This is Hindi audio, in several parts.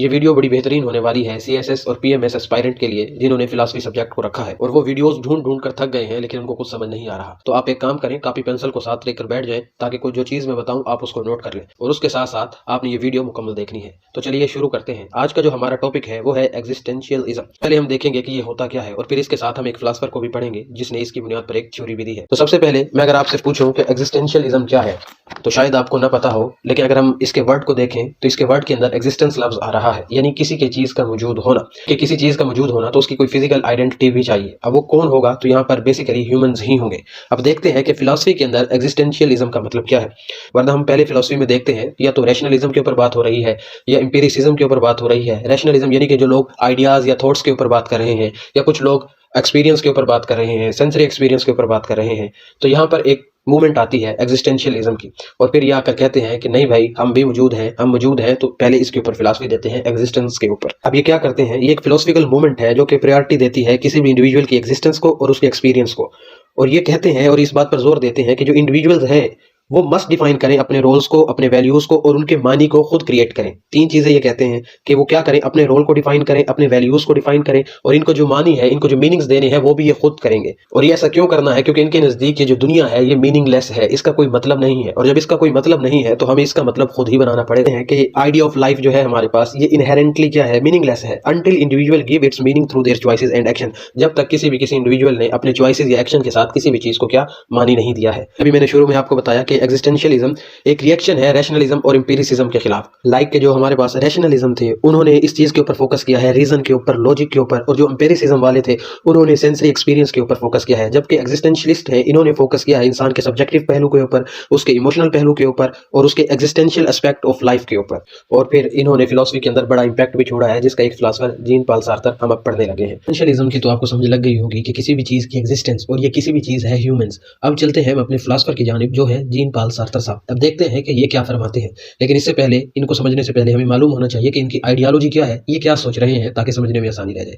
ये वीडियो बड़ी बेहतरीन होने वाली है सीएसएस और पीएमएस एस्पायरेंट के लिए जिन्होंने फिलॉसफी सब्जेक्ट को रखा है और वो वीडियोस ढूंढ ढूंढ कर थक गए हैं लेकिन उनको कुछ समझ नहीं आ रहा। तो आप एक काम करें, कॉपी पेंसिल को साथ लेकर बैठ जाएं ताकि कोई जो चीज मैं बताऊं आप उसको नोट कर लें और उसके साथ साथ आपने ये वीडियो मुकम्मल देखनी है। तो चलिए शुरू करते हैं। आज का जो हमारा टॉपिक है वो है एग्जिस्टेंशियलिज्म। पहले हम देखेंगे कि ये होता क्या है और फिर इसके साथ हम एक फिलोसफर को भी पढ़ेंगे जिसने इसकी बुनियाद पर एक थ्योरी भी दी है। तो सबसे पहले मैं अगर आपसे पूछूं कि एग्जिस्टेंशियलिज्म क्या है तो शायद आपको ना पता हो, लेकिन अगर हम इसके वर्ड को देखें तो इसके वर्ड के अंदर एग्जिस्टेंस लफ्ज आ रहा है, यानी किसी के चीज का मौजूद होना। कि किसी चीज का मौजूद होना तो उसकी कोई फिजिकल आइडेंटिटी भी चाहिए। अब वो कौन होगा? तो यहाँ पर बेसिकली ह्यूमंस ही होंगे। अब देखते हैं कि फिलॉसफी के अंदर एग्जिस्टेंशियलिज्म का मतलब क्या है। वरना हम पहले फिलॉसफी में देखते हैं या तो रैशनलिज्म के ऊपर बात हो रही है या एम्पिरिसिज्म के ऊपर बात हो रही है। रैशनलिज्म यानी कि जो लोग आइडियाज या थॉट्स के ऊपर बात कर रहे हैं, या कुछ लोग एक्सपीरियंस के ऊपर बात कर रहे हैं, सेंसरी एक्सपीरियंस के ऊपर बात कर रहे हैं। तो यहाँ पर एक मूवमेंट आती है एग्जिस्टेंशियलिज्म की और फिर ये आकर कहते हैं कि नहीं भाई, हम भी मौजूद हैं, हम मौजूद हैं, तो पहले इसके ऊपर फिलॉसफी देते हैं एग्जिस्टेंस के ऊपर। अब ये क्या करते हैं, ये एक फिलोसफिकल मूवमेंट है जो कि प्रायोरिटी देती है किसी भी इंडिविजुअल की एग्जिस्टेंस को और उसके एक्सपीरियंस को। और ये कहते हैं और इस बात पर जोर देते हैं कि जो इंडिविजुअल्स हैं वो मस्ट डिफाइन करें अपने रोल्स को, अपने वैल्यूज को और उनके मानी को खुद क्रिएट करें। तीन चीजें ये कहते हैं कि वो क्या करें, अपने रोल को डिफाइन करें, अपने वैल्यूज को डिफाइन करें और इनको जो मानी है, इनको जो मीनिंग्स देने हैं वो भी ये खुद करेंगे। और ये ऐसा क्यों करना है? क्योंकि इनके नजदीक ये जो दुनिया है ये मीनिंगलेस है, इसका कोई मतलब नहीं है। और जब इसका कोई मतलब नहीं है तो हमें इसका मतलब खुद ही बनाना पड़ेगा। है कि आइडिया ऑफ लाइफ जो है हमारे पास ये इनहेरेंटली क्या है, मीनिंगलेस है until individual give its meaning through their choices and action. जब तक किसी इंडिविजुअल ने अपने चॉइसेस या एक्शन के साथ किसी भी चीज को क्या मानी नहीं दिया है। अभी मैंने शुरू में आपको बताया कि एग्जिस्टेंशियलिज्म एक रिएक्शन है रैशनलिज्म और एम्पिरिसिज्म के खिलाफ। लाइक के जो हमारे पास रैशनलिज्म थे उन्होंने इस चीज के ऊपर फोकस किया है, रीजन के ऊपर, लॉजिक के ऊपर, और जो एम्पिरिसिज्म वाले थे उन्होंने सेंसरी एक्सपीरियंस के ऊपर फोकस किया है। जबकि एग्जिस्टेंशियलिस्ट है इन्होंने फोकस किया है इंसान के सब्जेक्टिव पहलू के ऊपर, उसके इमोशनल पहलू के ऊपर और उसके एग्जिस्टेंशियल एस्पेक्ट ऑफ लाइफ के ऊपर। और फिर इन्होंने फिलोसफी के अंदर बड़ा इंपैक्ट भी छोड़ा है जिसका एक फिलोसफर जीन पॉल सार्तर हम अब पढ़ने लगे हैं। एग्जिस्टेंशियलिज्म की तो आपको समझ लग गई होगी कि किसी भी चीज की एग्जिस्टेंस और ये किसी भी चीज है ह्यूमंस। अब चलते हैं हम अपने फिलोसफर की जानिब जो है जीन पॉल सार्तर साहब। अब देखते हैं कि ये क्या फरमाते हैं। लेकिन इससे पहले, इनको समझने से पहले हमें मालूम होना चाहिए कि इनकी आइडियोलॉजी क्या है, ये क्या सोच रहे हैं, ताकि समझने में आसानी रह जाए।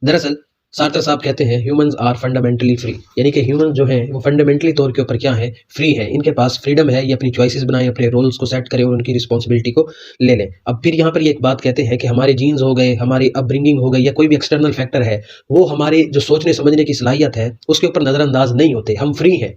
दरअसल सार्टर साहब कहते हैं ह्यूमंस आर फंडामेंटली फ्री, यानी कि ह्यूमंस जो हैं वो फंडामेंटली तौर के ऊपर क्या है, फ्री है। इनके पास फ्रीडम है, ये अपनी चॉइसेस बनाएं, अपने रोल्स को सेट करें और उनकी रिस्पॉन्सिबिलिटी को ले लें। अब फिर यहाँ पर ये एक बात कहते हैं कि हमारे जीन्स हो गए, हमारी अपब्रिंगिंग हो गई या कोई भी एक्सटर्नल फैक्टर है, वो हमारे जो सोचने समझने की सलाहियत है उसके ऊपर नजरअंदाज नहीं होते, हम फ्री हैं।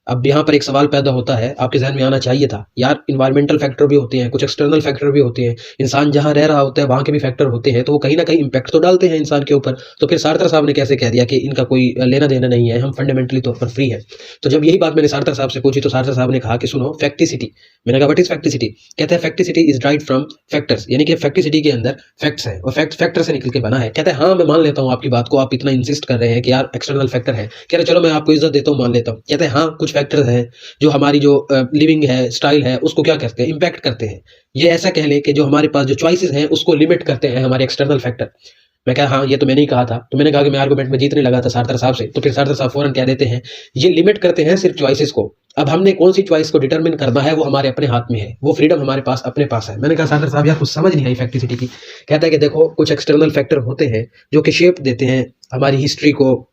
अब यहाँ पर एक सवाल पैदा होता है, आपके ज़हन में आना चाहिए था, यार इन्वायरमेंटल फैक्टर भी होते हैं, कुछ एक्सटर्नल फैक्टर भी होते हैं, इंसान जहाँ रह रहा होता है वहाँ के भी फैक्टर होते हैं, तो वो कहीं ना कहीं इम्पैक्ट तो डालते हैं इंसान के ऊपर। तो फिर सार्तर साहब ने कैसे कह दिया कि इनका कोई लेना देना नहीं है, हम फंडामेंटली तौर पर फ्री है। तो जब यही बात मैंने सार्तर साहब से पूछी तो सार्तर साहब ने कहा कि सुनो, फैक्टिसिटी। मैंने कहा व्हाट इज फैक्टिसिटी? कहते हैं फैक्टिसिटी इज ड्राइव्ड फ्रॉम फैक्टर्स, यानी कि फैक्टिसिटी के अंदर फैक्ट्स हैं और फैक्टर से निकल के बना है। कहते हैं हाँ मैं मान लेता हूँ आपकी बात को, आप इतना इंसिस्ट कर रहे हैं कि यार एक्सटर्नल फैक्टर है। कह रहे चलो मैं आपको इज्जत देता हूँ, मान लेता हूँ। कहते हैं हाँ कुछ फैक्टर्स हैं जो हमारी जो लिविंग है, स्टाइल है, उसको क्या करते हैं, इंपैक्ट करते हैं। ये ऐसा कह लें कि जो हमारे पास जो चॉइसेस हैं उसको लिमिट करते हैं हमारे एक्सटर्नल फैक्टर। मैं कहा हाँ ये तो मैंने ही कहा था। तो मैंने कहा कि मैं आर्गुमेंट में जीतने लगा था सार्तर साहब से। तो फिर सार्तर साहब फौरन कह देते हैं ये लिमिट करते हैं सिर्फ चॉइसेस को। अब हमने कौन सी चॉइस को डिटरमिन करना है वो हमारे अपने हाथ में है, वो फ्रीडम हमारे पास अपने पास है। मैंने कहा सार्तर साहब यार कुछ समझ नहीं आई फैक्टिसिटी की। कहता है कि देखो कुछ एक्सटर्नल फैक्टर होते हैं जो कि शेप देते हैं हमारी हिस्ट्री को,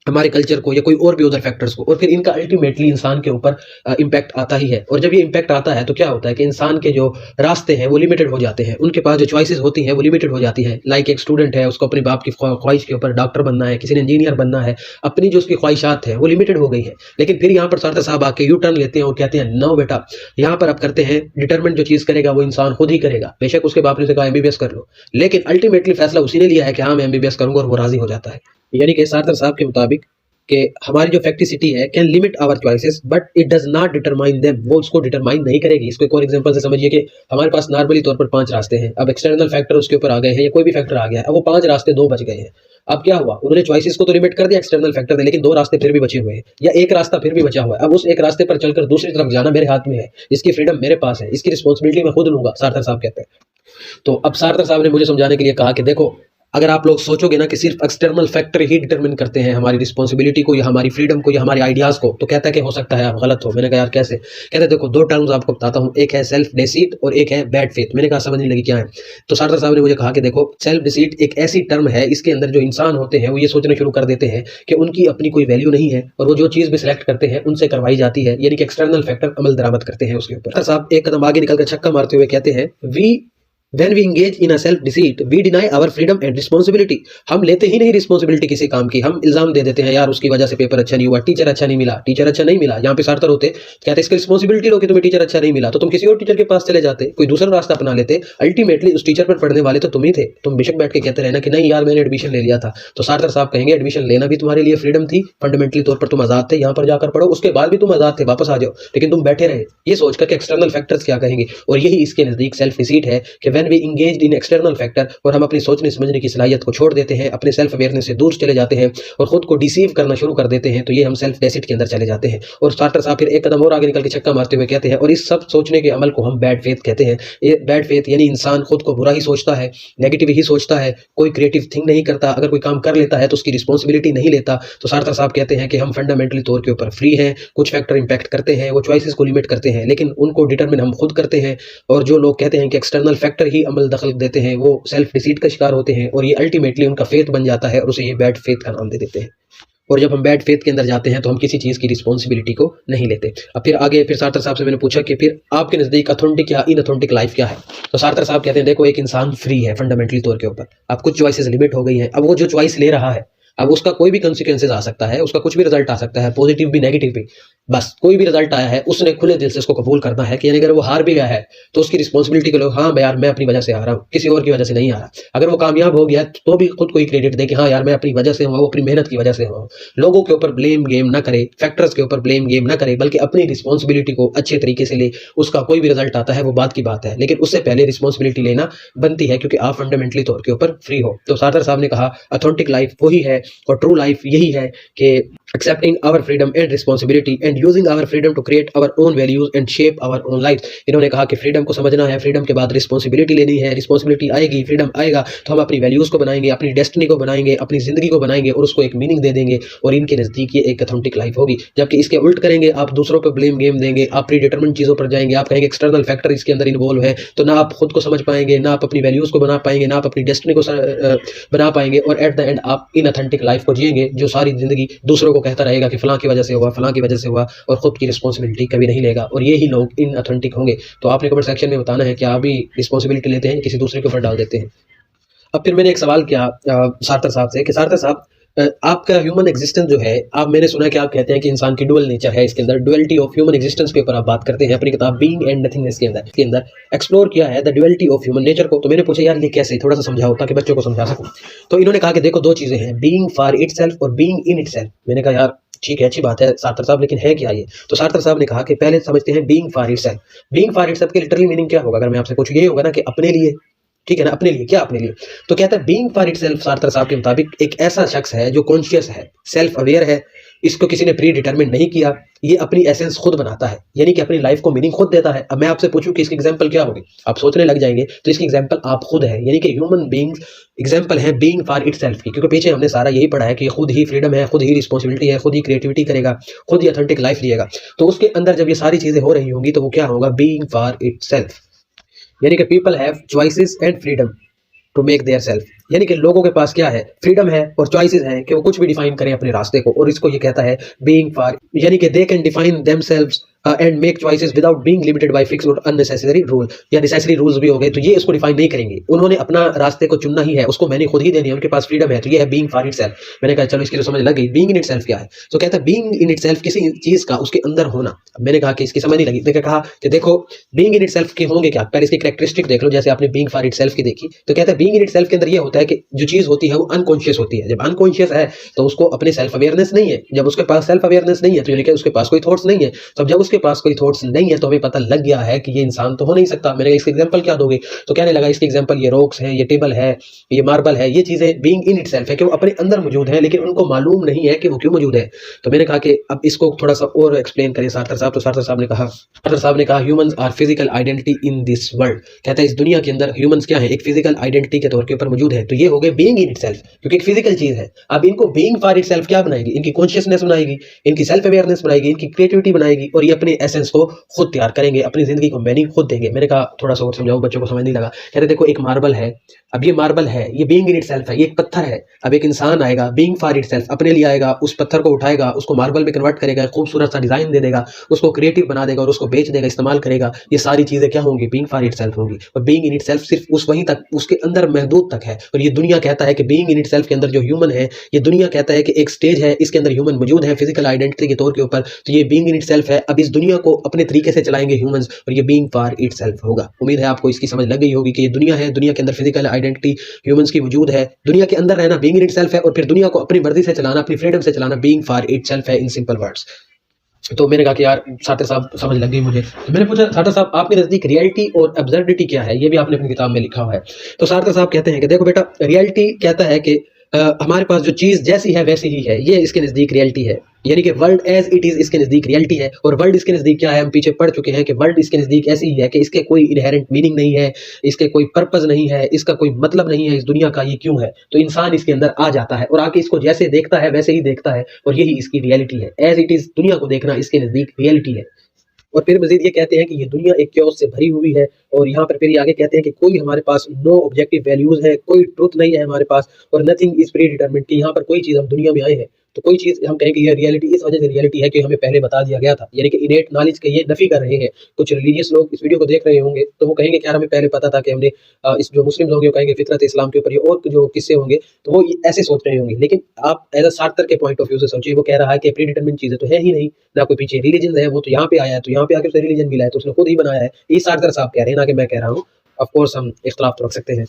हमारे कल्चर को, या कोई और भी उधर फैक्टर्स को, और फिर इनका अल्टीमेटली इंसान के ऊपर इम्पैक्ट आता ही है। और जब ये इम्पैक्ट आता है तो क्या होता है कि इंसान के जो रास्ते हैं वो लिमिटेड हो जाते हैं, उनके पास जो चॉइसेस होती हैं वो लिमिटेड हो जाती है। लाइक एक स्टूडेंट है, उसको अपने बाप की ख्वाहिश के ऊपर डॉक्टर बनना है, किसी ने इंजीनियर बनना है, अपनी जो उसकी ख्वाहिशात है वो लिमिटेड हो गई है। लेकिन फिर यहाँ पर सार्तर साहब आके यू टर्न लेते हैं और कहते हैं नो बेटा, यहाँ पर आप करते हैं डिटरमिन जो चीज़ करेगा वो इंसान खुद ही करेगा। बेशक उसके बाप ने उसे कहा एमबीबीएस कर लो, लेकिन अल्टीमेटली फैसला उसी ने लिया है कि हाँ मैं एमबीबीएस करूंगा, और वो राजी हो जाता है। यानी कि सार्तर साहब के मुताबिक कि हमारी जो फैक्टिसिटी है can limit our choices but it does not determine them, वो उसको डिटरमाइन नहीं करेगी। इसको एक और एग्जांपल से समझिए कि हमारे पास नॉर्मली तौर पर 5 रास्ते हैं, अब एक्सटर्नल फैक्टर उसके ऊपर आ गए हैं या कोई भी फैक्टर आ गया है, अब वो 5 रास्ते 2 बच गए हैं। अब क्या हुआ, उन्होंने चॉइसेस को तो लिमिट कर दिया एक्सटर्नल फैक्टर ने, लेकिन 2 रास्ते फिर भी बचे हुए हैं या एक रास्ता फिर भी बचा हुआ है। अब उस एक रास्ते पर चलकर दूसरी तरफ जाना मेरे हाथ में है, इसकी फ्रीडम मेरे पास है, इसकी रिस्पॉन्सिबिलिटी मैं खुद लूंगा, सार्तर साहब कहते हैं। तो अब सार्तर साहब ने मुझे समझाने के लिए कहा कि देखो अगर आप लोग सोचोगे ना कि सिर्फ एक्सटर्नल फैक्टर ही डिटरमिन करते हैं हमारी रिस्पॉन्सिबिलिटी को या हमारी फ्रीडम को या हमारे आइडियाज को, तो कहता है कि हो सकता है आप गलत हो। मैंने कहा यार कैसे? कहते हैं देखो 2 टर्म्स आपको बताता हूँ, एक है सेल्फ डिसीट और एक है बैड फेथ। मैंने कहा समझ नहीं लगी क्या है। तो सार्तर साहब ने मुझे कहा कि देखो सेल्फ डिसीट एक ऐसी टर्म है, इसके अंदर जो इंसान होते हैं वो ये सोचना शुरू कर देते हैं कि उनकी अपनी कोई वैल्यू नहीं है और वो जो चीज़ भी सिलेक्ट करते हैं उनसे करवाई जाती है, यानी कि एक्सटर्नल फैक्टर अमल दरामद करते हैं उसके ऊपर। साहब एक कदम आगे निकल कर छक्का मारते हुए कहते हैं we When we engage in a self deceit, we deny our freedom and responsibility. हम लेते ही नहीं रिस्पॉन्सिबिलिटी किसी काम की, हम इल्जाम दे देते हैं यार उसकी वजह से पेपर अच्छा नहीं हुआ, टीचर अच्छा नहीं मिला, टीचर अच्छा नहीं मिला। यहाँ पे सार्थर होते कहते इसकी रिस्पॉन्सिबिलिटी लो कि तुम्हें टीचर अच्छा नहीं मिला, तो तुम किसी और टीचर के पास चले जाते, कोई दूसरा रास्ता अपना लेते। अल्टीमेटली उस टीचर पर पढ़ने वाले तो तुम ही थे। तुम बेशक बैठ के कहते रहना कि नहीं यार मैंने एडमिशन ले लिया था, तो सार्थर साहब कहेंगे एडमिशन लेना भी तुम्हारे लिए फ्रीडम थी, फंडामेंटली तौर पर तुम आजाद थे, यहाँ पर जाकर पढ़ो, उसके बाद भी तुम आजाद थे, वापस आ जाओ, लेकिन तुम बैठे रहे ये सोचकर कि एक्सटर्नल फैक्टर्स क्या कहेंगे। और यही इसके नजदीक सेल्फ डिसीट है कि when we engaged in external factor, और हम अपनी सोचने समझने की सलाहियत को छोड़ देते हैं, अपने सेल्फ अवेयरनेस से दूर चले जाते हैं और खुद को डिसीव करना शुरू कर देते हैं, तो ये हम सेल्फ डेसिट के अंदर चले जाते हैं। और सार्थर साहब फिर एक कदम और आगे निकल के छक्का मारते हुए कहते हैं और इस सब सोचने के अमल को हम बैड फेथ कहते हैं। ये बैड फेथ यानी इंसान खुद को बुरा ही सोचता है, नेगेटिव ही सोचता है, कोई क्रिएटिव थिंग नहीं करता, अगर कोई काम कर लेता है तो उसकी रिस्पॉन्सिबिलिटी नहीं लेता। तो सार्थर साहब कहते हैं कि हम फंडामेंटली तौर के ऊपर फ्री हैं, कुछ फैक्टर इंपैक्ट करते हैं, वो चॉइसेस को लिमिट करते हैं, लेकिन उनको डिटरमिन हम खुद करते हैं। और जो लोग कहते हैं कि एक्सटर्नल फैक्टर ही अमल दखल देते हैं, वो सेल्फ डिसीट का शिकार होते हैं और ये अल्टीमेटली उनका फेथ बन जाता है और उसे ये बैड फेथ का नाम दे देते हैं। और जब हम बैड फेथ के अंदर जाते हैं तो हम किसी चीज़ की रिस्पॉन्सिबिलिटी को नहीं लेते। अब फिर आगे फिर सार्थर साहब से मैंने पूछा कि फिर आपके नज़दीक ऑथेंटिक या इनऑथेंटिक लाइफ क्या है। तो सार्थर साहब कहते हैं देखो एक इंसान फ्री है फंडामेंटली तौर के ऊपर, अब कुछ चॉइसेस लिमिट हो गई हैं, अब वो जो चॉइस ले रहा है अब उसका कोई भी कॉन्सिक्वेंसेज आ सकता है, उसका कुछ भी रिजल्ट आ सकता है, पॉजिटिव भी नेगेटिव भी, बस कोई भी रिजल्ट आया है उसने खुले दिल से उसको कबूल करना है कि यानी अगर वो हार भी गया है तो उसकी रिस्पॉन्सिबिलिटी को लो, हाँ यार मैं अपनी वजह से आ रहा हूँ, किसी और की वजह से नहीं आ रहा। अगर वो कामयाब हो गया तो भी खुद को ही क्रेडिट दे कि हाँ यार मैं अपनी वजह से हुआ, वो अपनी मेहनत की वजह से हुआ। लोगों के ऊपर ब्लेम गेम ना करे, फैक्टर्स के ऊपर ब्लेम गेम ना करे, बल्कि अपनी रिस्पॉन्सिबिलिटी को अच्छे तरीके से ले। उसका कोई भी रिजल्ट आता है वो बात की बात है, लेकिन उससे पहले रिस्पॉन्सिबिलिटी लेना बनती है क्योंकि आप फंडामेंटली तौर के ऊपर फ्री हो। तो सार्थर साहब ने कहा ऑथेंटिक लाइफ वही है और ट्रू लाइफ यही है कि accepting our freedom and responsibility and using our freedom to create our own values and shape our own lives। इन्होंने कहा कि फ्रीडम को समझना है, फ्रीडम के बाद रिस्पॉन्सिबिलिटी लेनी है, रिस्पॉन्सिबिलिटी आएगी, फ्रीडम आएगा तो हम अपनी वैल्यूज को बनाएंगे, अपनी डेस्टिनी को बनाएंगे, अपनी जिंदगी को बनाएंगे और उसको एक मीनिंग दे देंगे और इनके नजदीक ये एक ऑथेंटिक लाइफ होगी। जबकि इसके उल्ट करेंगे, आप दूसरों पर ब्लेम गेम देंगे, आप प्री डिटरमिन्ड चीजों पर जाएंगे, आप कहेंगे एक्सटर्नल फैक्टर इसके अंदर इन्वॉल्व है, तो ना आप खुद को समझ पाएंगे, ना आप अपनी वैल्यूज को बना पाएंगे, ना आप अपनी डेस्टिनी को बना पाएंगे और एट द एंड आप इनऑथेंटिक लाइफ को जिएंगे जो सारी जिंदगी दूसरों को कहता रहेगा कि फलां की वजह से हुआ, फलां की वजह से हुआ और खुद की रिस्पॉन्सिबिलिटी कभी नहीं लेगा। और ये ही लोग इनऑथेंटिक होंगे। तो आपने कमेंट सेक्शन में बताना है कि आप भी रिस्पॉन्सिबिलिटी लेते हैं, किसी दूसरे के ऊपर डाल देते हैं। अब फिर मैंने एक सवाल किया सार्थर साहब से कि सार्थर साहब आपका ह्यूमन एग्जिस्टेंस जो है, आप मैंने सुना कि आप कहते हैं कि इंसान की डुअल नेचर है, इसके अंदर डुअलिटी ऑफ ह्यूमन एग्जिस्टेंस के ऊपर आप बात करते हैं अपनी किताब बीइंग एंड नथिंगनेस के अंदर एक्सप्लोर किया है the duality of human nature को। तो मैंने पूछा यार ये कैसे, थोड़ा सा समझाओ ताकि बच्चों को समझा सकूं। तो इन्होंने कहा कि देखो दो चीजें हैं, बीइंग फॉर इटसेल्फ और बीइंग इन इटसेल्फ। मैंने कहा यार ठीक है, अच्छी बात है सार्थर साहब, लेकिन है क्या ये? तो सार्थर साहब ने कहा कि पहले समझते हैं being for itself. Being for itself के लिटरली मीनिंग क्या होगा? अगर मैं आपसे पूछूं, ये होगा ना कि अपने लिए, ठीक है ना, अपने लिए। क्या अपने लिए? तो कहता है बीइंग फॉर इटसेल्फ सार्थर साहब के मुताबिक एक ऐसा शख्स है जो कॉन्शियस है, सेल्फ अवेयर है, इसको किसी ने प्री डिटरमिन नहीं किया, ये अपनी एसेंस खुद बनाता है, यानी कि अपनी लाइफ को मीनिंग खुद देता है। अब मैं आपसे पूछूं कि इसकी एग्जांपल क्या होगी, आप सोचने लग जाएंगे। तो इसकी एग्जांपल आप खुद है, यानी कि ह्यूमन बीइंग्स एग्जांपल है बीइंग फॉर इटसेल्फ की, क्योंकि पीछे हमने सारा यही पढ़ा है कि खुद ही फ्रीडम है, खुद ही रिस्पॉन्सिबिलिटी है, खुद ही क्रिएटिविटी करेगा, खुद ही ऑथेंटिक लाइफ जिएगा। तो उसके अंदर जब ये सारी चीजें हो रही होंगी तो वो क्या होगा? बीइंग फॉर इटसेल्फ, यानी कि people have choices and freedom to make their self, यानी कि लोगों के पास क्या है? फ्रीडम है और चॉइसेस हैं कि वो कुछ भी डिफाइन करें अपने रास्ते को। और इसको ये कहता है बीइंग फॉर, यानी कि they can define themselves and make choices without being limited by fixed और अननेसेसरी रूल, या नेसेसरी रूल्स भी हो गए तो ये इसको डिफाइन नहीं करेंगे। उन्होंने अपना रास्ते को चुनना ही है, उसको मैंने खुद ही देनी है, उनके पास फ्रीडम है। तो ये है बीइंग फॉर इटसेल्फ। मैंने कहा चलो इसकी तो समझ लग गई, बीइंग इन इटसेल्फ क्या है? तो कहता है बीइंग इन इटसेल्फ किसी चीज का उसके अंदर होना। मैंने कहा कि इसकी समझ नहीं लगी। मैंने कहा कि देखो बीइंग इन इटसेल्फ के होंगे क्या, पहले इसकी कैरेक्टरिस्टिक देख लो। जैसे आपने बीइंग फॉर इटसेल्फ की देखी, तो कहता है बीइंग इन इटसेल्फ के अंदर ये होता है कि जो चीज होती है वो अनकॉन्शियस होती है। जब अनकॉन्शियस है तो उसको अपने सेल्फ अवेयरनेस नहीं है। जब उसके पास सेल्फ अवेयरनेस नहीं है तो यानी कि उसके पास कोई थॉट्स नहीं है। तो जब उसके पास कोई थॉट्स नहीं है तो हमें पता लग गया है कि ये इंसान तो हो नहीं सकता। मैंने कहा इसका एग्जांपल क्या दोगे? तो कहने लगा इसके एग्जांपल ये रॉक्स हैं, ये टेबल है, ये मार्बल है, ये चीजें बीइंग इन इटसेल्फ है कि वो अपने अंदर मौजूद है, लेकिन उनको मालूम नहीं है कि वो क्यों मौजूद है। तो मैंने कहा कि अब इसको थोड़ा सा और एक्सप्लेन करें सार्थर साहब। तो सार्थर साहब ने कहा humans are physical identity in this world. कहता है इस दुनिया के अंदर ह्यूमंस क्या है? एक फिजिकल आइडेंटिटी के तौर के ऊपर मौजूद है। है, तो ये हो गए बीइंग इन इटसेल्फ, क्योंकि एक फिजिकल चीज है। अब इनको बीइंग फॉर इटसेल्फ क्या बनाएगी? इनकी कॉन्शियसनेस बनाएगी, इनकी सेल्फ अवेयरनेस बनाएगी, इनकी क्रिएटिविटी बनाएगी, और ये अपने एसेंस को खुद तैयार करेंगे, अपनी जिंदगी को मीनिंग खुद देंगे। मैंने कहा थोड़ा सा और समझाओ, बच्चों को समझ नहीं लगा। कह रहे देखो एक मार्बल है, अब ये मार्बल है, ये बीइंग इन इटसेल्फ है, ये एक पत्थर है। अब एक इंसान आएगा बीइंग फॉर इटसेल्फ, अपने लिए आएगा, उस पत्थर को उठाएगा, उसको मार्बल में कन्वर्ट करेगा, खूबसूरत सा डिजाइन दे देगा, उसको क्रिएटिव बना देगा और उसको बेच देगा, इस्तेमाल करेगा। ये सारी चीजें क्या होंगी? बीइंग फॉर इटसेल्फ होंगी। और बीइंग इन इटसेल्फ सिर्फ उस वहीं तक, उसके अंदर महदूद तक है। और ये दुनिया कहता है कि बीइंग इन इटसेल्फ के अंदर जो ह्यूमन है, ये दुनिया कहता है कि एक स्टेज है, इसके अंदर ह्यूमन मौजूद है फिजिकल आइडेंटिटी के तौर के ऊपर, तो ये बीइंग इन इटसेल्फ है। अब इस दुनिया को अपने तरीके से चलाएंगे ह्यूमंस, और ये बीइंग फॉर इटसेल्फ होगा। उम्मीद है आपको इसकी समझ लग गई होगी कि ये दुनिया है, दुनिया के अंदर फिजिकल आइडेंटिटी ह्यूमंस की वजूद है, दुनिया के अंदर रहना बीइंग इन इटसेल्फ है, और फिर दुनिया को अपनी मर्जी से चलाना, अपनी फ्रीडम से चलाना बीइंग फॉर इटसेल्फ है, इन सिंपल वर्ड्स। तो मैंने कहा कि यार साटर साहब समझ लग गई मुझे। तो मैंने पूछा साटर साहब आपके नजदीक रियलिटी और अब्सर्डिटी क्या है? ये भी आपने अपनी किताब में लिखा हुआ है। तो साटर साहब कहते हैं कि देखो बेटा, रियलिटी कहता है कि हमारे पास जो चीज जैसी है वैसी ही है, ये इसके नजदीक रियलिटी है। यानी कि वर्ल्ड एज इट इज इसके नजदीक रियलिटी है। और वर्ल्ड इसके नजदीक क्या है? हम पीछे पढ़ चुके हैं कि वर्ल्ड इसके नजदीक ऐसी ही है कि इसके कोई इनहेरेंट मीनिंग नहीं है, इसके कोई पर्पस नहीं है, इसका कोई मतलब नहीं है, इस दुनिया का ये क्यों है। तो इंसान इसके अंदर आ जाता है और आके इसको जैसे देखता है वैसे ही देखता है, और यही इसकी रियलिटी है। एज इट इज दुनिया को देखना इसके नजदीक रियलिटी है। और फिर मजीद ये कहते हैं कि ये दुनिया एक क्योस से भरी हुई है, और यहाँ पर फिर ये आगे कहते हैं कि कोई हमारे पास नो ऑब्जेक्टिव वैल्यूज है, कोई ट्रुथ नहीं है हमारे पास, और नथिंग इज प्री डिटरमिन्ड, कि यहाँ पर कोई चीज हम दुनिया में आए हैं तो कोई चीज हम कहें कि ये रियलिटी इस वजह से रियलिटी है कि हमें पहले बता दिया गया था। यानी कि इनेट नॉलेज के ये नफी कर रहे हैं। कुछ रिलीजियस लोग इस वीडियो को देख रहे होंगे तो वो कहेंगे कि यार हमें पहले पता था कि हमने इस जो मुस्लिम लोग हैं वो कहेंगे फितरत इस्लाम के ऊपर ये और जो किस्से होंगे तो वो ऐसे सोच रहे होंगे। लेकिन आप एज अ सार्टर के पॉइंट ऑफ व्यू से सोचिए, वो कह रहा है कि प्री डिटरमिन्ड चीजें तो है ही नहीं, ना कोई पीछे रिलीजन है, वो तो यहाँ पे आया है, तो यहाँ पे आके उसे रिलीजन मिला है तो उसने खुद ही बनाया है। ये सार्टर साहब कह रहे हैं, ना कि मैं कह रहा हूँ। ऑफ कोर्स हम इख्तलाफ तो रख सकते हैं।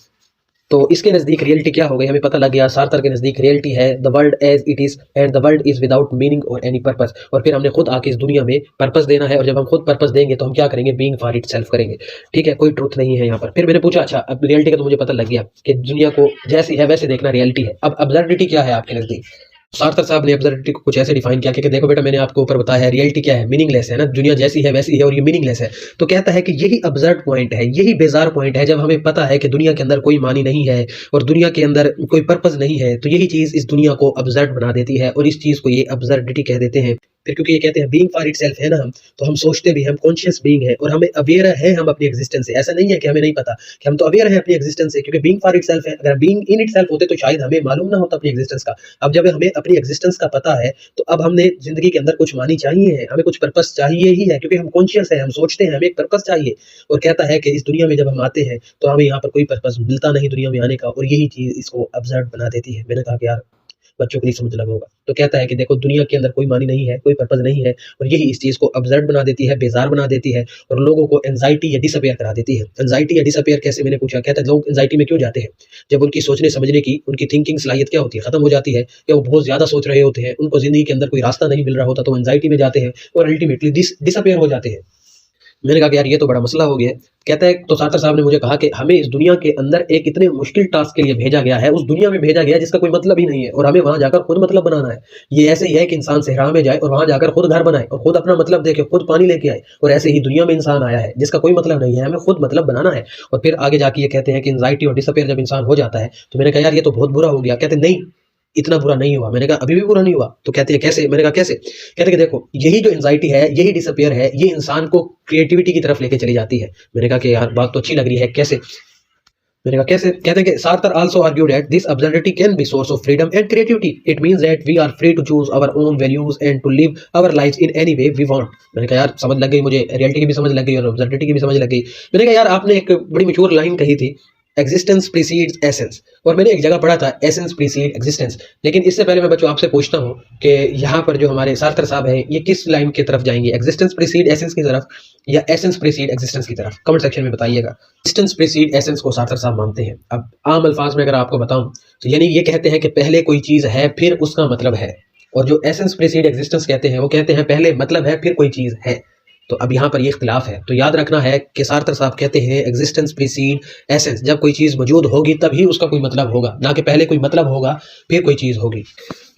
तो इसके नजदीक रियलिटी क्या हो गई हमें पता लग गया। सार्थर के नजदीक रियलिटी है the world as it is and the world is without meaning और एनी पर्पस। और फिर हमने खुद आके इस दुनिया में पर्पस देना है, और जब हम खुद पर्पस देंगे तो हम क्या करेंगे? बीइंग फॉर इटसेल्फ करेंगे। ठीक है, कोई ट्रुथ नहीं है यहाँ पर। फिर मैंने पूछा अच्छा अब रियलिटी का तो मुझे पता लग गया कि दुनिया को जैसी है वैसे देखना रियलिटी है। अब अब्सर्डिटी क्या है आपके नजदीक? सार्थर साहब ने अब्सर्डिटी को कुछ ऐसे डिफाइन किया कि देखो बेटा मैंने आपको ऊपर बताया है रियलिटी क्या है, मीनिंगलेस है ना, दुनिया जैसी है वैसी है और ये मीनिंगलेस है। तो कहता है कि यही अब्सर्ड पॉइंट है, यही बेजार पॉइंट है, जब हमें पता है कि दुनिया के अंदर कोई मानी नहीं है और दुनिया के अंदर कोई पर्पस नहीं है, तो यही चीज इस दुनिया को अब्सर्ड बना देती है, और इस चीज को ये अब्सर्डिटी कह देते हैं। फिर क्योंकि ये कहते हैं बीइंग फॉर इटसेल्फ है ना हम, तो हम सोचते भी, हम कॉन्शियस बीइंग है और हमें अवेयर है हम अपनी एग्जिस्टेंस से। ऐसा नहीं है कि हमें नहीं पता, कि हम तो अवेयर है अपनी एग्जिस्टेंस से, क्योंकि बीइंग फॉर इटसेल्फ है। अगर बीइंग इन इटसेल्फ होते तो शायद हमें मालूम ना होता अपनी एग्जिस्टेंस का। अब जब हमें अपनी एग्जिस्टेंस का पता है तो अब हमने जिंदगी के अंदर कुछ मानी चाहिए है, हमें कुछ पर्पस चाहिए ही है, क्योंकि हम कॉन्शियस है, हम सोचते हैं, हमें एक पर्पस चाहिए। और कहता है कि इस दुनिया में जब हम आते हैं तो हमें यहाँ पर कोई पर्पस मिलता नहीं दुनिया में आने का, और यही चीज इसको अब्सर्ड बना देती है। मैंने कहा कि यार बच्चों को नहीं समझ लगा होगा। तो कहता है कि देखो दुनिया के अंदर कोई मानी नहीं है, कोई पर्पस नहीं है, और यही इस चीज को अब्सर्ड बना देती है, बेजार बना देती है, और लोगों को एंजाइटी या डिसअपियर करा देती है। एंजाइटी या डिसअपियर कैसे? मैंने पूछा। कहता है लोग एंजाइटी में क्यों जाते हैं? जब उनकी सोचने समझने की, उनकी थिंकिंग सलाहियत क्या होती है? खत्म हो जाती है, या वो बहुत ज्यादा सोच रहे होते हैं, उनको जिंदगी के अंदर कोई रास्ता नहीं मिल रहा होता, तो एंजाइटी में जाते हैं और अल्टीमेटली डिसअपियर हो जाते हैं। मैंने कहा कि यार ये तो बड़ा मसला हो गया है। कहता है तो सार्थर साहब ने मुझे कहा कि हमें इस दुनिया के अंदर एक इतने मुश्किल टास्क के लिए भेजा गया है, उस दुनिया में भेजा गया है जिसका कोई मतलब ही नहीं है, और हमें वहां जाकर खुद मतलब बनाना है। ये ऐसे ही है कि इंसान सहरा में जाए और वहां जाकर खुद घर बनाए और खुद अपना मतलब देखे, खुद पानी लेके आए, और ऐसे ही दुनिया में इंसान आया है जिसका कोई मतलब नहीं है, हमें खुद मतलब बनाना है। और फिर आगे जाके ये कहते हैं कि एंजाइटी और डिसअपियर जब इंसान हो जाता है, तो मैंने कहा यार ये तो बहुत बुरा हो गया। कहते नहीं इतना बुरा नहीं हुआ। मैंने कहा अभी भी बुरा नहीं हुआ। तो कहते हैं कैसे? मैंने कहा कैसे? कहते कि देखो यही जो एंजाइटी है, यही डिसअपियर है, ये इंसान को क्रिएटिविटी की तरफ लेके चली जाती है। मैंने कहा कि यार बात तो अच्छी लग रही है, कैसे? मैंने कहा कैसे? कहते हैं कि Sartre also argue that this absurdity can be source of freedom and creativity. It means that we are free to choose our own values and to live our lives in any way we want. मैंने कहा यार समझ लग गई मुझे, रियलिटी की भी समझ लग गई और अब्सर्डिटी की भी समझ लग गई। मैंने कहा यार आपने एक बड़ी मशहूर लाइन कही थी, एग्जिस्टेंस प्रीसीड्स एसेंस, और मैंने एक जगह पढ़ा था एसेंस प्रीसीड एग्जिस्टेंस। लेकिन इससे पहले मैं बच्चों आपसे पूछता हूँ कि यहाँ पर जो हमारे सार्थर साहब हैं ये किस लाइन की तरफ जाएंगे, एग्जिस्टेंस प्रीसीड एसेंस की तरफ या एसेंस प्रीसीड एग्जिस्टेंस की तरफ? कमेंट सेक्शन में बताइएगा। एग्जिस्टेंस प्रीसीड एसेंस को सार्थर साहब मानते हैं। अब आम अल्फाज में अगर आपको बताऊं तो यानी ये कहते हैं कि पहले कोई चीज है फिर उसका मतलब है, और जो एसेंस प्रीसीड एग्जिस्टेंस कहते हैं वो कहते हैं पहले मतलब है फिर कोई चीज है। तो अब यहाँ पर ये इख्तिलाफ है। तो याद रखना है कि सार्थर साहब कहते हैं एग्जिस्टेंस प्रीसीड एसेंस, जब कोई चीज मौजूद होगी तभी उसका कोई मतलब होगा, ना कि पहले कोई मतलब होगा फिर कोई चीज होगी।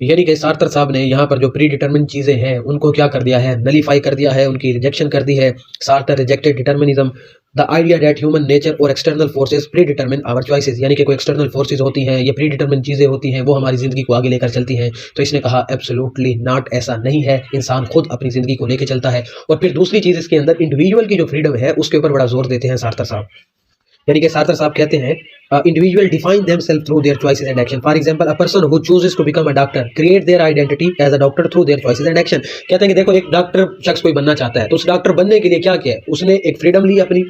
यानी कि सार्थर साहब ने यहाँ पर जो प्री डिटरमिन चीजें हैं उनको क्या कर दिया है? नलीफाई कर दिया है, उनकी रिजेक्शन कर दी है। Sartre rejected determinism the idea that human nature और external forces predetermine our choices, यानी कि कोई एक्सटर्नल फोर्सेस होती हैं, ये प्री डिटरमिन चीज़ें होती हैं, वो हमारी ज़िंदगी को आगे लेकर चलती हैं। तो इसने कहा एब्सोल्युटली नॉट, ऐसा नहीं है, इंसान खुद अपनी ज़िंदगी को लेकर चलता है। और फिर दूसरी चीज़ इसके अंदर इंडिविजुअल की जो फ्रीडम है उसके ऊपर बड़ा जोर देते हैं सार्थर साहब। यानी कि सार्थर साहब कहते हैं individual define themselves through their choices and action. For example, a person who chooses to become a doctor create their identity as a doctor through their choices and action. कहते हैं कि देखो, एक डॉक्टर शख्स कोई बनना चाहता है तो उस डॉक्टर बनने के लिए क्या किया है, उसने एक फ्रीडम ली अपनी,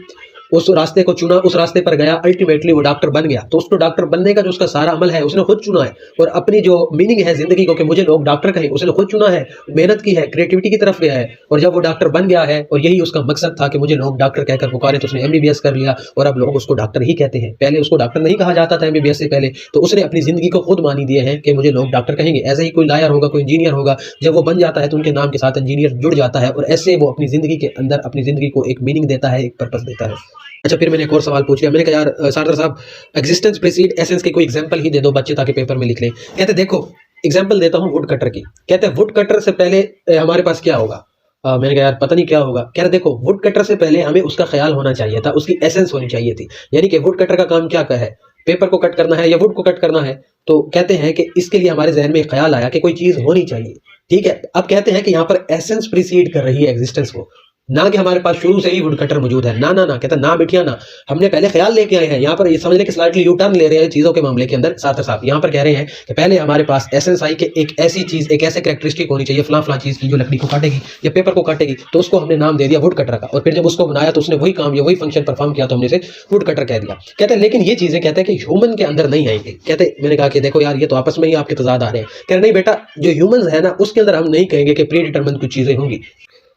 उस रास्ते को चुना, उस रास्ते पर गया, अल्टीमेटली वो डॉक्टर बन गया। तो उसको डॉक्टर बनने का जो उसका सारा अमल है उसने खुद चुना है, और अपनी जो मीनिंग है जिंदगी को कि मुझे लोग डॉक्टर कहें, उसने खुद चुना है, मेहनत की है, क्रिएटिविटी की तरफ गया है। और जब वो डॉक्टर बन गया है और यही उसका मकसद था कि मुझे लोग डॉक्टर कहकर पुकारे, तो उसने एमबीबीएस कर लिया और अब लोग उसको डॉक्टर ही कहते हैं। पहले उसको डॉक्टर नहीं कहा जाता था एमबीबीएस से पहले, तो उसने अपनी जिंदगी को खुद मानी दिए हैं कि मुझे लोग डॉक्टर कहेंगे। ऐसे ही कोई लॉयर होगा, कोई इंजीनियर होगा, जब वो बन जाता है तो उनके नाम के साथ इंजीनियर जुड़ जाता है, और ऐसे वो अपनी जिंदगी के अंदर अपनी जिंदगी को एक मीनिंग देता है, एक पर्पस देता है। अच्छा, फिर मैंने एक और सवाल पूछ लिया। मैंने कहा यार सार्थर साहब, एग्जिस्टेंस प्रीसीड एसेंस की कोई एग्जांपल ही दे दो बच्चे, ताकि पेपर में लिख लें। कहते देखो, एग्जांपल देता हूँ वुड कटर की। कहते हैं वुड कटर से पहले हमारे पास क्या होगा। मैंने कहा यार पता नहीं क्या होगा। कह रहे देखो, वुड कटर से पहले हमें उसका ख्याल होना चाहिए था, उसकी एसेंस होनी चाहिए थी। यानी कि वुड कटर का काम क्या है, पेपर को कट करना है या वुड को कट करना है। तो कहते हैं कि इसके लिए हमारे जहन में एक ख्याल आया कि कोई चीज होनी चाहिए। ठीक है, अब कहते हैं कि यहाँ पर एसेंस प्रीसीड कर रही है एग्जिस्टेंस को, ना कि हमारे पास शुरू से ही वुड कटर मौजूद है। ना ना ना, कहता ना बिटिया ना, हमने पहले ख्याल लेके आए हैं। यहाँ पर ये समझ लें कि स्लाइटली यू टर्न ले रहे हैं चीजों के मामले के अंदर सार्थर साहब। यहाँ पर कह रहे हैं कि पहले हमारे पास एसेंस आई कि एक ऐसी चीज, एक ऐसे कैरेक्टरिस्टिक होनी चाहिए फलां फलां चीज की जो लकड़ी को काटेगी या पेपर को काटेगी, तो उसको हमने नाम दे दिया वुड कटर का। और फिर जब उसको बनाया तो उसने वही काम या वही फंक्शन परफॉर्म किया, तो हमने इसे वुड कटर कह दिया। कहते हैं लेकिन ये चीजें कहते हैं कि ह्यूमन के अंदर नहीं आएंगे। कहते, मैंने कहा कि देखो यार, ये तो आपस में ही आपके तजाद आ रहे हैं। कह रहे नहीं बेटा, जो ह्यूमंस है ना, उसके अंदर हम नहीं कहेंगे कि प्री डिटरमिन्ड कुछ चीजें होंगी।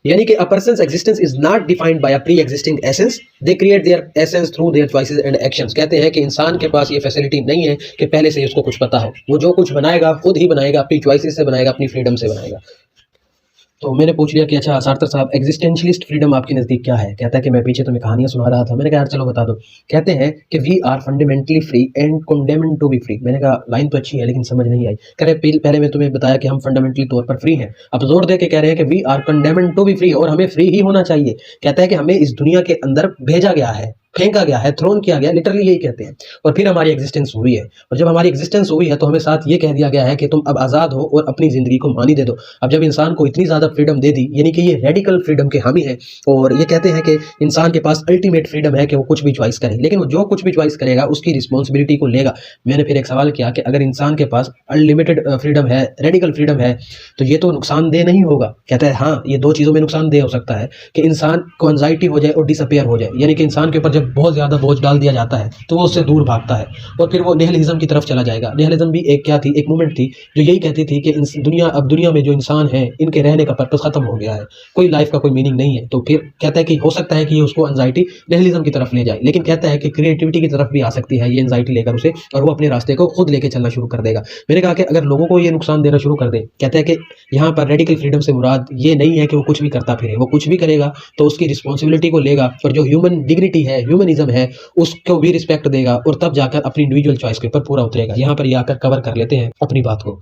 यानी कि a person's existence is not defined by a preexisting essence, they create their essence through their choices and actions. कहते हैं कि इंसान के पास ये फैसिलिटी नहीं है कि पहले से उसको कुछ पता हो। वो जो कुछ बनाएगा खुद ही बनाएगा, अपनी चॉइसेस से बनाएगा, अपनी फ्रीडम से बनाएगा। तो मैंने पूछ लिया कि अच्छा सार्थर साहब, एग्जिस्टेंशियलिस्ट फ्रीडम आपके नज़दीक क्या है। कहता है कि मैं पीछे तुम्हें कहानियां सुना रहा था। मैंने कहा यार चलो बता दो। कहते हैं कि we are fundamentally free and condemned to be free. मैंने कहा लाइन तो अच्छी है लेकिन समझ नहीं आई। कह रहे पहले मैं तुम्हें बताया कि हम फंडामेंटली तौर पर फ्री हैं, अब जोर दे के कह रहे हैं कि we are condemned to be free, और हमें फ्री ही होना चाहिए। कहता है कि हमें इस दुनिया के अंदर भेजा गया है, फेंका गया है, थ्रोन किया गया, लिटरली यही कहते हैं। और फिर हमारी एग्जिस्टेंस हुई है, और जब हमारी एग्जिस्टेंस हुई है तो हमें साथ ये कह दिया गया है कि तुम अब आज़ाद हो और अपनी ज़िंदगी को मानी दे दो। अब जब इंसान को इतनी ज़्यादा फ्रीडम दे दी, यानी कि ये रेडिकल फ्रीडम के हामी है, और ये कहते हैं कि इंसान के पास अल्टीमेट फ्रीडम है कि वो कुछ भी चॉइस करे, लेकिन वो जो कुछ भी चॉइस करेगा उसकी रिस्पॉन्सिबिलिटी को लेगा। मैंने फिर एक सवाल किया कि अगर इंसान के पास अनलिमिटेड फ्रीडम है, रेडिकल फ्रीडम है, तो ये तो नुकसानदेह नहीं होगा। कहता है हाँ, ये दो चीज़ों में नुकसानदेह हो सकता है कि इंसान को एंजाइटी हो जाए और डिसअपेयर हो जाए। यानी कि इंसान के ऊपर जब बहुत ज़्यादा बोझ डाल दिया जाता है तो वो उससे दूर भागता है, और फिर वो निहिलिज्म की तरफ चला जाएगा। निहिलिज्म भी एक क्या थी, एक मूवमेंट थी जो यही कहती थी कि अब दुनिया में जो इंसान है, इनके रहने का पर्पस खत्म हो गया है, कोई लाइफ का कोई मीनिंग नहीं है। तो फिर कहता है कि हो सकता है कि ये उसको एंजाइटी निहिलिज्म की तरफ ले जाए, लेकिन कहता है कि क्रिएटिविटी की तरफ भी आ सकती है ये एंजाइटी लेकर उसे, और वो अपने रास्ते को खुद लेके चलना शुरू कर देगा। मैंने कहा कि अगर लोगों को ये नुकसान देना शुरू कर दे, कहते हैं कि यहाँ पर रेडिकल फ्रीडम से मुराद ये नहीं है कि वो कुछ भी करता फिरे, वो कुछ भी करेगा तो उसकी रिस्पॉन्सिबिलिटी को लेगा, और जो ह्यूमन डिग्निटी है, ह्यूमनिज्म है, उसको भी रिस्पेक्ट देगा, और तब जाकर अपनी इंडिविजुअल चॉइस के ऊपर पूरा उतरेगा। यहाँ पर ये आकर कवर कर लेते हैं अपनी बात को।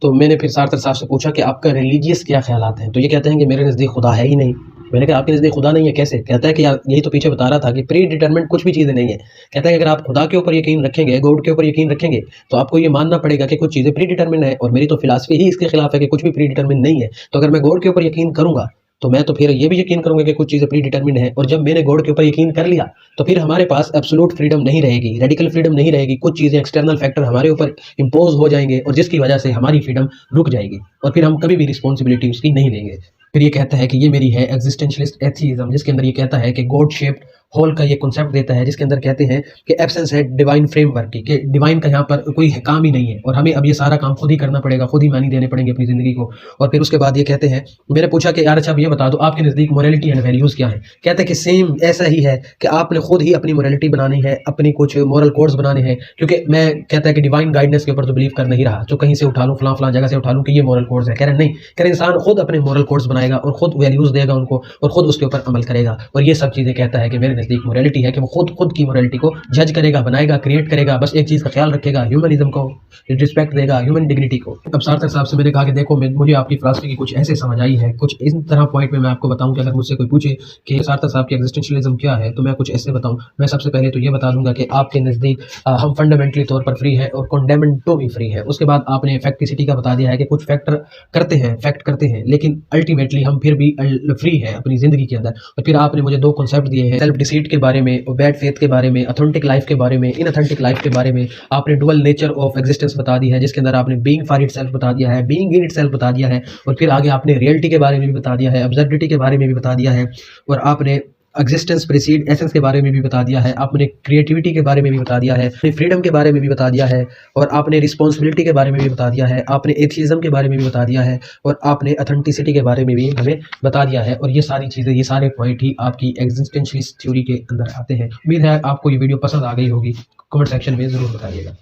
तो मैंने फिर सार्थर साहब से पूछा कि आपका रिलीजियस क्या ख्यालात हैं। तो ये कहते हैं कि मेरे नज़दीक खुदा है ही नहीं। मैंने कहा आपके नज़दीक खुदा नहीं है कैसे। कहता है कि यार यही तो पीछे बता रहा था कि प्री डिटरमिन्ड कुछ भी चीज़ें नहीं है। कहता है कि अगर आप खुदा के ऊपर यकीन रखेंगे, गॉड के ऊपर यकीन रखेंगे, तो आपको ये मानना पड़ेगा कि कुछ चीज़ें प्री डिटरमिन्ड है, और मेरी तो फिलासफी ही इसके खिलाफ है कि कुछ भी प्री डिटरमिन्ड नहीं है। तो अगर मैं गॉड के ऊपर यकीन करूंगा तो मैं तो फिर ये भी यकीन करूंगा कि कुछ चीज़ें प्री डिटरमिन्ड है, और जब मैंने गॉड के ऊपर यकीन कर लिया तो फिर हमारे पास एब्सोल्यूट फ्रीडम नहीं रहेगी, रेडिकल फ्रीडम नहीं रहेगी। कुछ चीज़ें एक्सटर्नल फैक्टर हमारे ऊपर इंपोज हो जाएंगे, और जिसकी वजह से हमारी फ्रीडम रुक जाएगी, और फिर हम कभी भी रिस्पॉन्सिबिलिटी उसकी नहीं लेंगे। फिर ये कहता है कि ये मेरी है एग्जिस्टेंशियलिस्ट एथीइज्म, जिसके अंदर ये कहता है कि गॉड शेप्ड होल का ये कॉन्सेप्ट देता है, जिसके अंदर कहते हैं कि एब्सेंस है डिवाइन फ्रेमवर्क की, कि डिवाइन का यहाँ पर कोई काम ही नहीं है, और हमें अब ये सारा काम खुद ही करना पड़ेगा, खुद ही मानी देने पड़ेंगे अपनी ज़िंदगी को। और फिर उसके बाद ये कहते हैं, मैंने पूछा कि यार अच्छा ये बता दो आपके नज़दीक मोरालिटी एंड वैल्यूज़ क्या है। कहते हैं कि सेम ऐसा ही है कि आपने खुद ही अपनी मोरालिटी बनानी है, अपनी कुछ मॉरल कोड्स बनाने हैं। क्योंकि मैं कहता है कि डिवाइन गाइडेंस के ऊपर तो बिलीव कर नहीं रहा, जो कहीं से उठा लूँ, फलां जगह से उठा लूँ कि ये मॉरल कोड्स है। कह रहे नहीं, कह रहे इंसान खुद अपने मॉरल कोड्स बनाएगा और खुद वैल्यूज़ देगा उनको, और खुद उसके ऊपर अमल करेगा। और ये सब चीज़ें कहता है कि मेरे नज़दीक मोरालिटी है कि वो खुद की मोरालिटी को जज करेगा, बनाएगा, क्रिएट करेगा, बस एक चीज़ का ख्याल रखेगा, ह्यूमनिज्म को रिस्पेक्ट देगा, ह्यूमन डिग्निटी को। अब सार्थक साहब से मैंने कहा कि देखो मुझे आपकी फिलॉसफी की कुछ ऐसे समझ आई है, कुछ इस तरह पॉइंट में मैं आपको बताऊं कि अगर मुझसे कोई पूछे कि सार्थक साहब की एग्जिस्टेंशियलिज्म क्या है, तो मैं कुछ ऐसे बताऊं। मैं सबसे पहले तो ये बता दूंगा कि आपके नज़दीक हम फंडामेंटली तौर पर फ्री है और कॉन्डेमेंटो भी फ्री है। उसके बाद आपने फैक्टिसिटी का बता दिया है कि कुछ फैक्ट करते हैं, लेकिन अल्टीमेटली हम फिर भी फ्री है अपनी जिंदगी के अंदर। और फिर आपने मुझे दो कॉन्सेप्ट दिए हैं, सेल्फ डिसीट के बारे में और बैड फेथ के बारे में, ऑथेंटिक लाइफ के बारे में, इनऑथेंटिक लाइफ के बारे में। आपने डुअल नेचर ऑफ एग्जिस्टेंस बता दी है, जिसके अंदर आपने बीइंग फॉर इटसेल्फ बता दिया है, बीइंग इन इटसेल्फ बता दिया है, और फिर आगे आपने रियलिटी के बारे में भी बता दिया है, ऑब्जर्विटी के बारे में भी बता दिया है, और आपने एग्जिस्टेंस प्रीसीड एसेंस के बारे में भी बता दिया है, आपने क्रिएटिविटी के बारे में भी बता दिया है, आपने फ्रीडम के बारे में भी बता दिया है, और आपने रिस्पॉन्सिबिलिटी के बारे में भी बता दिया है, आपने एथिज्म के बारे में भी बता दिया है, और आपने ऑथेंटिसिटी के बारे में भी हमें बता दिया है। और ये सारी चीज़ें, ये सारे पॉइंट ही आपकी एग्जिस्टेंशियलिस्ट थ्योरी के अंदर आते हैं। उम्मीद है आपको ये वीडियो पसंद आ गई होगी। कमेंट सेक्शन में ज़रूर बताइएगा।